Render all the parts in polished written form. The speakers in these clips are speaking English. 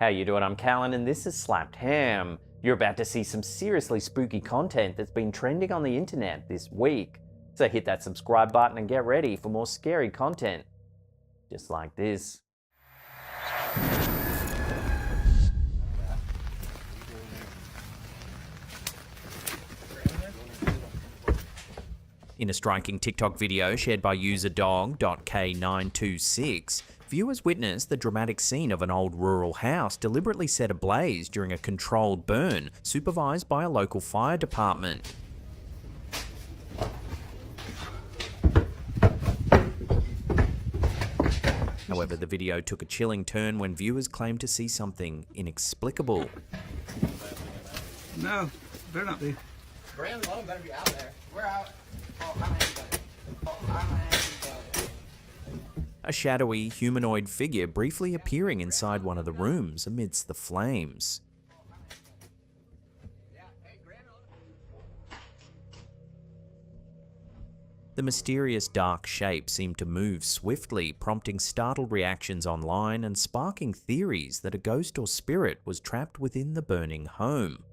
How you doing? I'm Callan and this is Slapped Ham. You're about to see some seriously spooky content that's been trending on the internet this week. So hit that subscribe button and get ready for more scary content. Just like this. In a striking TikTok video shared by user dog.k926, viewers witnessed the dramatic scene of an old rural house deliberately set ablaze during a controlled burn supervised by a local fire department. However, the video took a chilling turn when viewers claimed to see something inexplicable. No, better not be. Grand Loan better be out there. We're out. Oh, I'm anybody. Oh, I'm anybody. A shadowy humanoid figure briefly appearing inside one of the rooms amidst the flames. The mysterious dark shape seemed to move swiftly, prompting startled reactions online and sparking theories that a ghost or spirit was trapped within the burning home.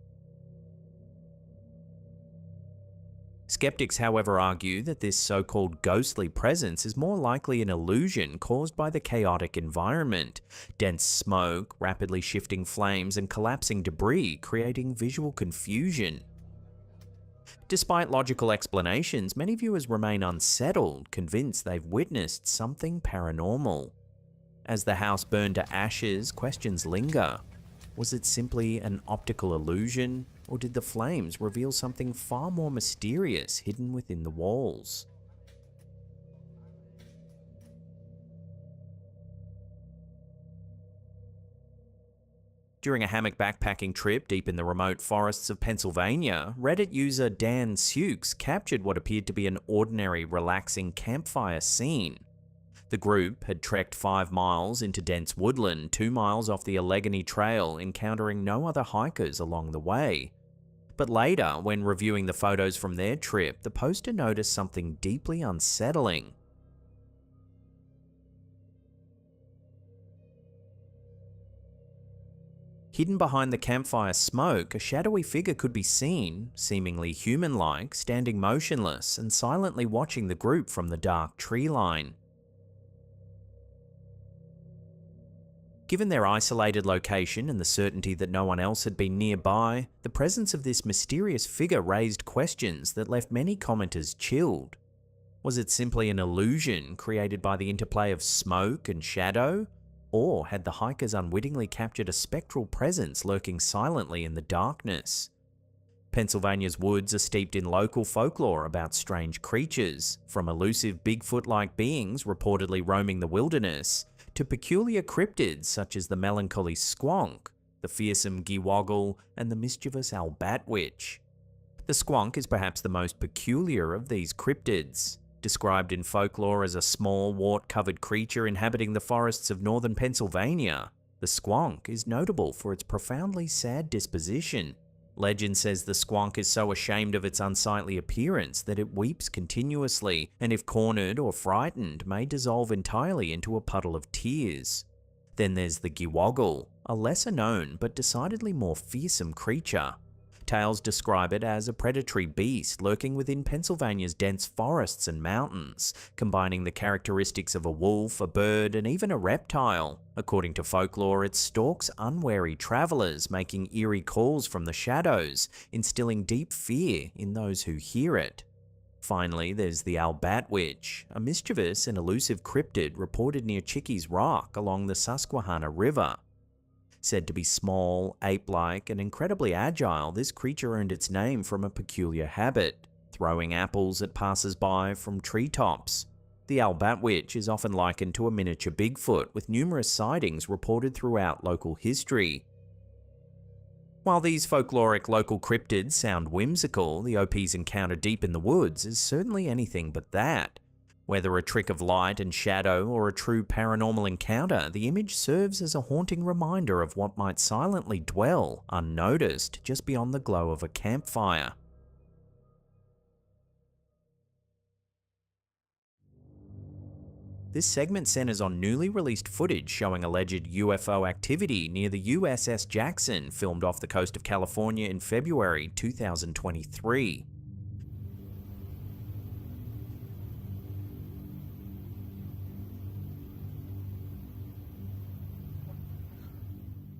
Skeptics, however, argue that this so-called ghostly presence is more likely an illusion caused by the chaotic environment. Dense smoke, rapidly shifting flames, and collapsing debris creating visual confusion. Despite logical explanations, many viewers remain unsettled, convinced they've witnessed something paranormal. As the house burned to ashes, questions linger. Was it simply an optical illusion, or did the flames reveal something far more mysterious hidden within the walls? During a hammock backpacking trip deep in the remote forests of Pennsylvania, Reddit user Dan Sukes captured what appeared to be an ordinary, relaxing campfire scene. The group had trekked 5 miles into dense woodland, 2 miles off the Allegheny Trail, encountering no other hikers along the way. But later, when reviewing the photos from their trip, the poster noticed something deeply unsettling. Hidden behind the campfire smoke, a shadowy figure could be seen, seemingly human-like, standing motionless and silently watching the group from the dark tree line. Given their isolated location and the certainty that no one else had been nearby, the presence of this mysterious figure raised questions that left many commenters chilled. Was it simply an illusion created by the interplay of smoke and shadow? Or had the hikers unwittingly captured a spectral presence lurking silently in the darkness? Pennsylvania's woods are steeped in local folklore about strange creatures, from elusive Bigfoot-like beings reportedly roaming the wilderness, to peculiar cryptids such as the melancholy squonk, the fearsome giwoggle, and the mischievous Albatwitch. The squonk is perhaps the most peculiar of these cryptids. Described in folklore as a small, wart-covered creature inhabiting the forests of northern Pennsylvania, the squonk is notable for its profoundly sad disposition. Legend says the squonk is so ashamed of its unsightly appearance that it weeps continuously, and if cornered or frightened, may dissolve entirely into a puddle of tears. Then there's the giwoggle, a lesser known but decidedly more fearsome creature. Tales describe it as a predatory beast lurking within Pennsylvania's dense forests and mountains, combining the characteristics of a wolf, a bird, and even a reptile. According to folklore, it stalks unwary travelers, making eerie calls from the shadows, instilling deep fear in those who hear it. Finally, there's the Albatwitch, a mischievous and elusive cryptid reported near Chickies Rock along the Susquehanna River. Said to be small, ape-like, and incredibly agile, this creature earned its name from a peculiar habit, throwing apples at passers-by from treetops. The Albatwitch is often likened to a miniature Bigfoot, with numerous sightings reported throughout local history. While these folkloric local cryptids sound whimsical, the OP's encounter deep in the woods is certainly anything but that. Whether a trick of light and shadow or a true paranormal encounter, the image serves as a haunting reminder of what might silently dwell, unnoticed, just beyond the glow of a campfire. This segment centers on newly released footage showing alleged UFO activity near the USS Jackson, filmed off the coast of California in February 2023.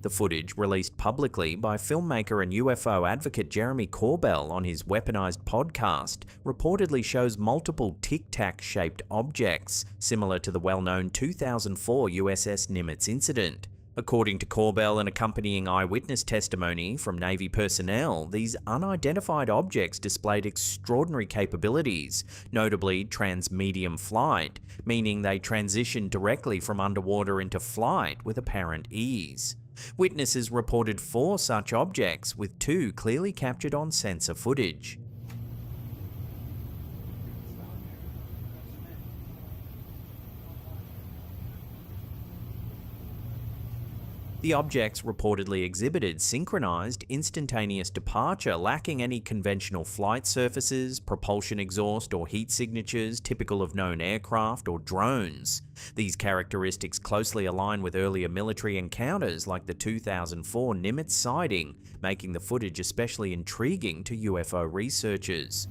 The footage, released publicly by filmmaker and UFO advocate Jeremy Corbell on his Weaponized podcast, reportedly shows multiple tic-tac-shaped objects, similar to the well-known 2004 USS Nimitz incident. According to Corbell and accompanying eyewitness testimony from Navy personnel, these unidentified objects displayed extraordinary capabilities, notably transmedium flight, meaning they transitioned directly from underwater into flight with apparent ease. Witnesses reported 4 such objects, with 2 clearly captured on sensor footage. The objects reportedly exhibited synchronized, instantaneous departure lacking any conventional flight surfaces, propulsion exhaust or heat signatures typical of known aircraft or drones. These characteristics closely align with earlier military encounters like the 2004 Nimitz sighting, making the footage especially intriguing to UFO researchers.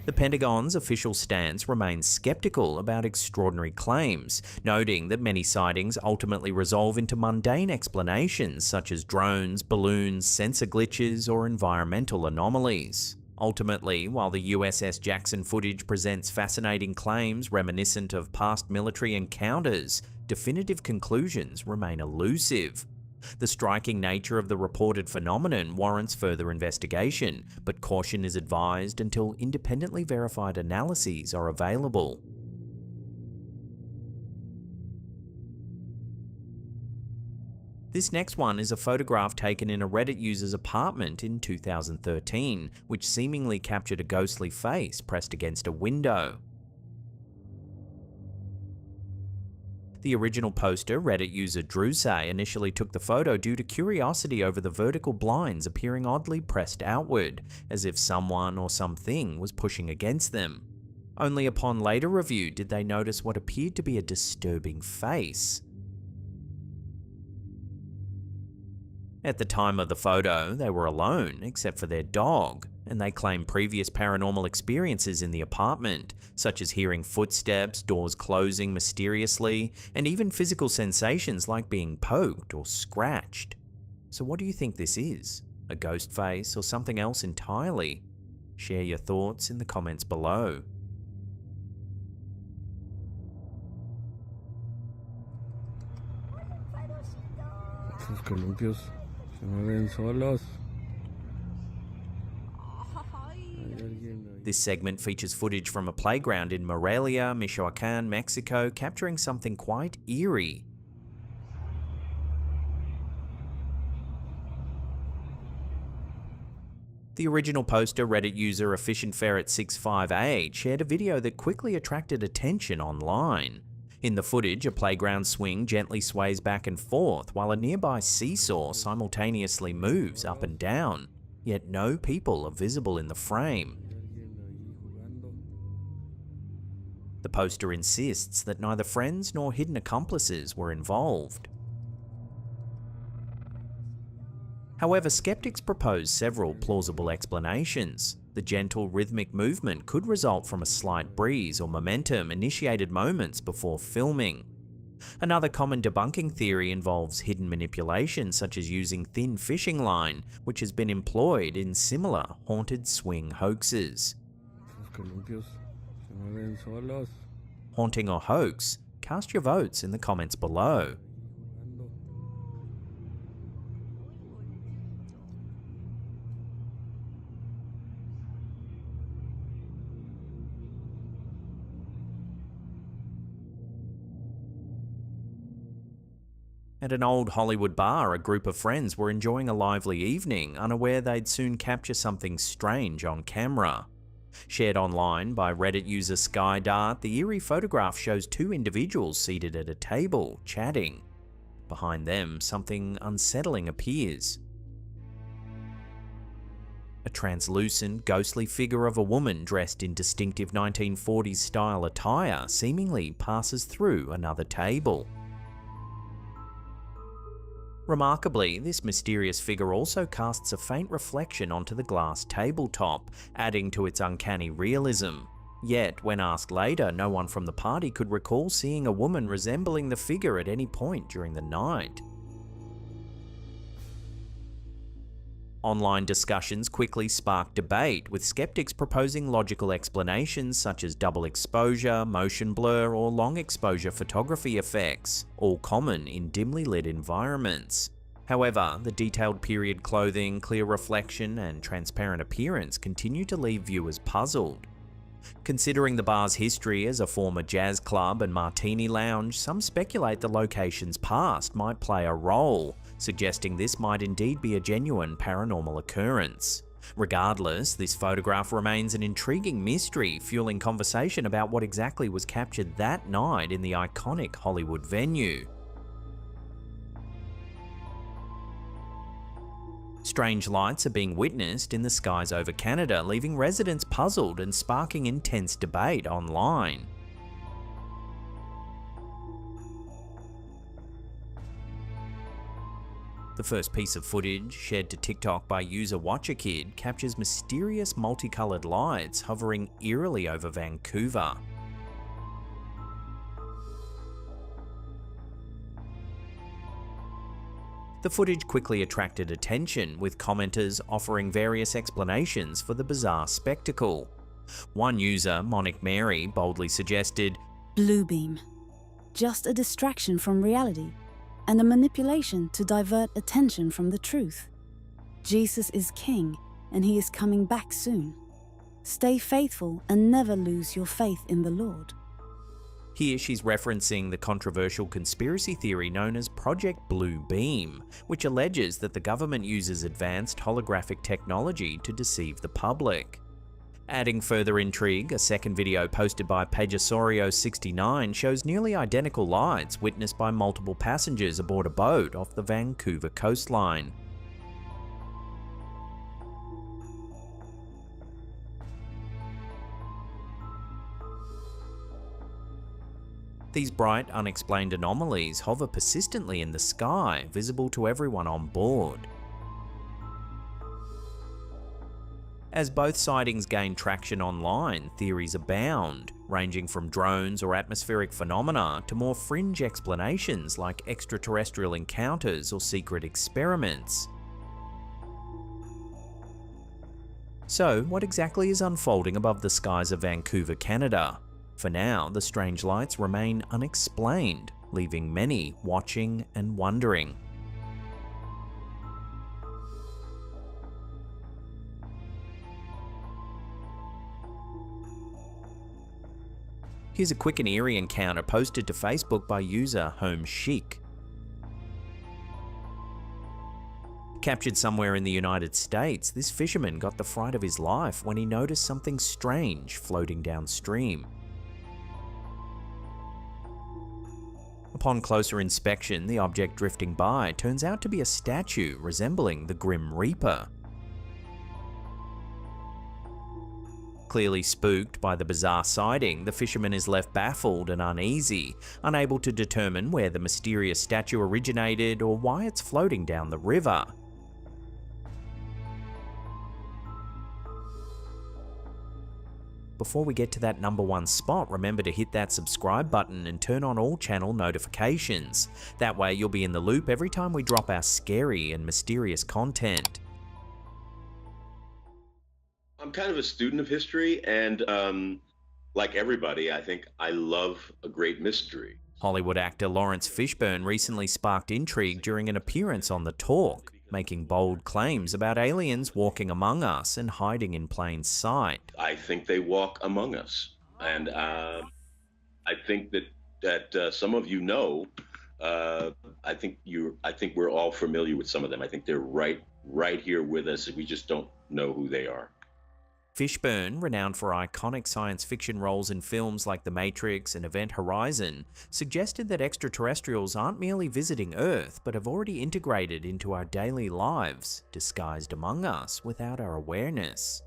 The Pentagon's official stance remains skeptical about extraordinary claims, noting that many sightings ultimately resolve into mundane explanations such as drones, balloons, sensor glitches, or environmental anomalies. Ultimately, while the USS Jackson footage presents fascinating claims reminiscent of past military encounters, definitive conclusions remain elusive. The striking nature of the reported phenomenon warrants further investigation, but caution is advised until independently verified analyses are available. This next one is a photograph taken in a Reddit user's apartment in 2013, which seemingly captured a ghostly face pressed against a window. The original poster, Reddit user Drusay, initially took the photo due to curiosity over the vertical blinds appearing oddly pressed outward, as if someone or something was pushing against them. Only upon later review did they notice what appeared to be a disturbing face. At the time of the photo, they were alone, except for their dog, and they claim previous paranormal experiences in the apartment, such as hearing footsteps, doors closing mysteriously, and even physical sensations like being poked or scratched. So what do you think this is? A ghost face or something else entirely? Share your thoughts in the comments below. Esos columpios se mueven solos. This segment features footage from a playground in Morelia, Michoacán, Mexico, capturing something quite eerie. The original poster, Reddit user EfficientFerret65A, shared a video that quickly attracted attention online. In the footage, a playground swing gently sways back and forth while a nearby seesaw simultaneously moves up and down, yet no people are visible in the frame. The poster insists that neither friends nor hidden accomplices were involved. However, skeptics propose several plausible explanations. The gentle rhythmic movement could result from a slight breeze or momentum initiated moments before filming. Another common debunking theory involves hidden manipulation, such as using thin fishing line, which has been employed in similar haunted swing hoaxes. Esos columpios se mueven solos. Haunting or hoax? Cast your votes in the comments below. At an old Hollywood bar, a group of friends were enjoying a lively evening, unaware they'd soon capture something strange on camera. Shared online by Reddit user SkyDart, the eerie photograph shows 2 individuals seated at a table, chatting. Behind them, something unsettling appears. A translucent, ghostly figure of a woman dressed in distinctive 1940s style attire seemingly passes through another table. Remarkably, this mysterious figure also casts a faint reflection onto the glass tabletop, adding to its uncanny realism. Yet, when asked later, no one from the party could recall seeing a woman resembling the figure at any point during the night. Online discussions quickly sparked debate, with skeptics proposing logical explanations such as double exposure, motion blur, or long exposure photography effects, all common in dimly lit environments. However, the detailed period clothing, clear reflection, and transparent appearance continue to leave viewers puzzled. Considering the bar's history as a former jazz club and martini lounge, some speculate the location's past might play a role, suggesting this might indeed be a genuine paranormal occurrence. Regardless, this photograph remains an intriguing mystery, fueling conversation about what exactly was captured that night in the iconic Hollywood venue. Strange lights are being witnessed in the skies over Canada, leaving residents puzzled and sparking intense debate online. The first piece of footage, shared to TikTok by user WatchAKid, captures mysterious multicolored lights hovering eerily over Vancouver. The footage quickly attracted attention, with commenters offering various explanations for the bizarre spectacle. One user, Monic Mary, boldly suggested, "Blue beam. Just a distraction from reality, and a manipulation to divert attention from the truth. Jesus is king, and he is coming back soon. Stay faithful and never lose your faith in the Lord." Here she's referencing the controversial conspiracy theory known as Project Blue Beam, which alleges that the government uses advanced holographic technology to deceive the public. Adding further intrigue, a second video posted by Pajasorio69 shows nearly identical lights witnessed by multiple passengers aboard a boat off the Vancouver coastline. These bright, unexplained anomalies hover persistently in the sky, visible to everyone on board. As both sightings gain traction online, theories abound, ranging from drones or atmospheric phenomena to more fringe explanations like extraterrestrial encounters or secret experiments. So, what exactly is unfolding above the skies of Vancouver, Canada? For now, the strange lights remain unexplained, leaving many watching and wondering. Here's a quick and eerie encounter posted to Facebook by user Home Chic. Captured somewhere in the United States, this fisherman got the fright of his life when he noticed something strange floating downstream. Upon closer inspection, the object drifting by turns out to be a statue resembling the Grim Reaper. Clearly spooked by the bizarre sighting, the fisherman is left baffled and uneasy, unable to determine where the mysterious statue originated or why it's floating down the river. Before we get to that #1 spot, remember to hit that subscribe button and turn on all channel notifications. That way you'll be in the loop every time we drop our scary and mysterious content. I'm kind of a student of history, and like everybody, I think I love a great mystery. Hollywood actor Lawrence Fishburne recently sparked intrigue during an appearance on The Talk, making bold claims about aliens walking among us and hiding in plain sight. I think they walk among us, and I think that some of you know. I think we're all familiar with some of them. I think they're right here with us, and we just don't know who they are. Fishburne, renowned for iconic science fiction roles in films like The Matrix and Event Horizon, suggested that extraterrestrials aren't merely visiting Earth, but have already integrated into our daily lives, disguised among us without our awareness.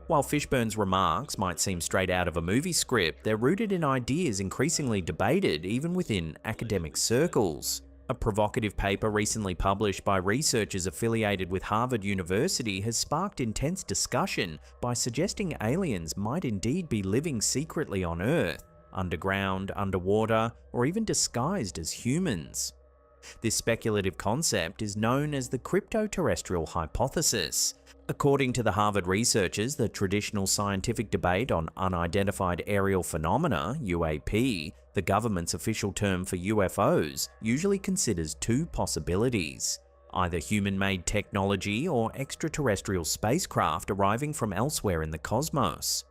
While Fishburne's remarks might seem straight out of a movie script, they're rooted in ideas increasingly debated even within academic circles. A provocative paper recently published by researchers affiliated with Harvard University has sparked intense discussion by suggesting aliens might indeed be living secretly on Earth, underground, underwater, or even disguised as humans. This speculative concept is known as the crypto-terrestrial hypothesis. According to the Harvard researchers, the traditional scientific debate on unidentified aerial phenomena, UAP, the government's official term for UFOs, usually considers two possibilities: either human-made technology or extraterrestrial spacecraft arriving from elsewhere in the cosmos.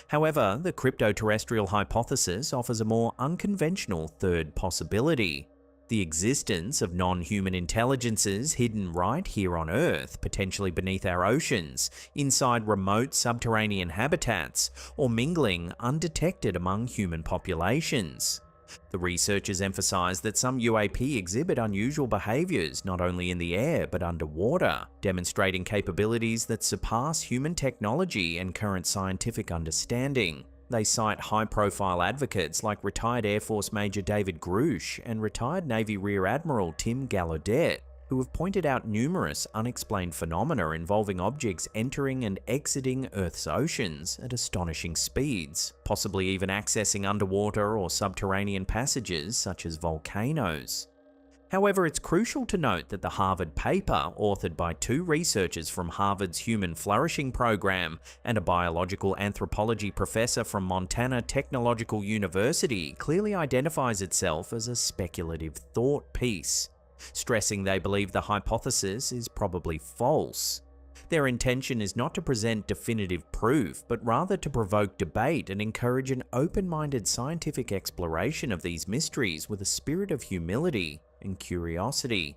However, the crypto-terrestrial hypothesis offers a more unconventional third possibility: the existence of non-human intelligences hidden right here on Earth, potentially beneath our oceans, inside remote subterranean habitats, or mingling undetected among human populations. The researchers emphasize that some UAP exhibit unusual behaviors not only in the air but underwater, demonstrating capabilities that surpass human technology and current scientific understanding. They cite high-profile advocates like retired Air Force Major David Grush and retired Navy Rear Admiral Tim Gallaudet, who have pointed out numerous unexplained phenomena involving objects entering and exiting Earth's oceans at astonishing speeds, possibly even accessing underwater or subterranean passages such as volcanoes. However, it's crucial to note that the Harvard paper, authored by two researchers from Harvard's Human Flourishing Program and a biological anthropology professor from Montana Technological University, clearly identifies itself as a speculative thought piece, stressing they believe the hypothesis is probably false. Their intention is not to present definitive proof, but rather to provoke debate and encourage an open-minded scientific exploration of these mysteries with a spirit of humility and curiosity.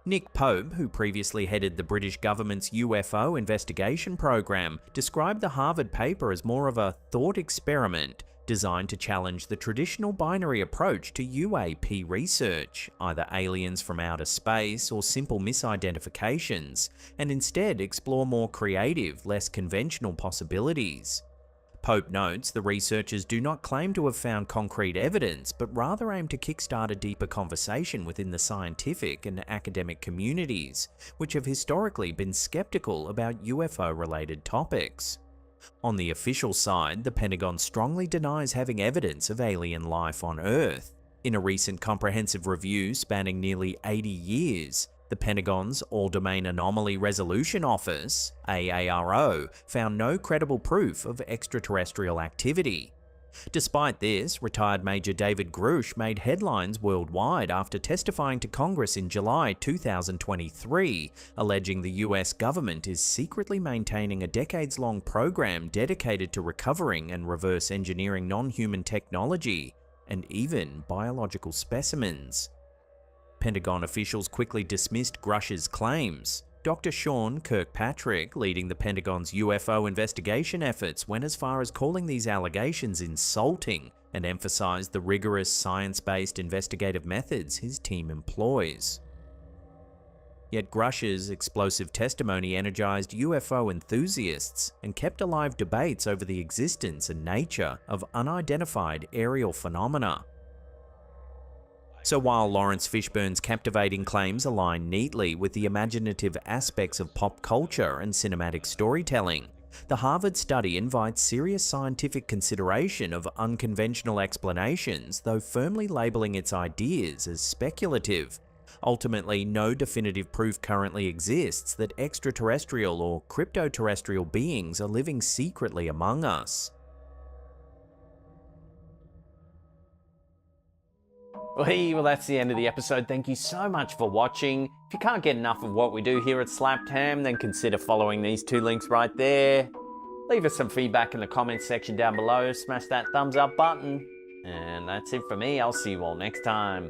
Nick Pope, who previously headed the British government's UFO investigation program, described the Harvard paper as more of a thought experiment designed to challenge the traditional binary approach to UAP research, either aliens from outer space or simple misidentifications, and instead explore more creative, less conventional possibilities. Pope notes the researchers do not claim to have found concrete evidence, but rather aim to kickstart a deeper conversation within the scientific and academic communities, which have historically been skeptical about UFO-related topics. On the official side, the Pentagon strongly denies having evidence of alien life on Earth. In a recent comprehensive review spanning nearly 80 years, the Pentagon's All-Domain Anomaly Resolution Office, AARO, found no credible proof of extraterrestrial activity. Despite this, retired Major David Grush made headlines worldwide after testifying to Congress in July 2023, alleging the US government is secretly maintaining a decades-long program dedicated to recovering and reverse engineering non-human technology, and even biological specimens. Pentagon officials quickly dismissed Grush's claims. Dr. Sean Kirkpatrick, leading the Pentagon's UFO investigation efforts, went as far as calling these allegations insulting and emphasized the rigorous science-based investigative methods his team employs. Yet Grush's explosive testimony energized UFO enthusiasts and kept alive debates over the existence and nature of unidentified aerial phenomena. So while Lawrence Fishburne's captivating claims align neatly with the imaginative aspects of pop culture and cinematic storytelling, the Harvard study invites serious scientific consideration of unconventional explanations, though firmly labeling its ideas as speculative. Ultimately, no definitive proof currently exists that extraterrestrial or crypto-terrestrial beings are living secretly among us. Well, that's the end of the episode. Thank you so much for watching. If you can't get enough of what we do here at Slapped Ham, then consider following these two links right there. Leave us some feedback in the comments section down below. Smash that thumbs up button. And that's it for me. I'll see you all next time.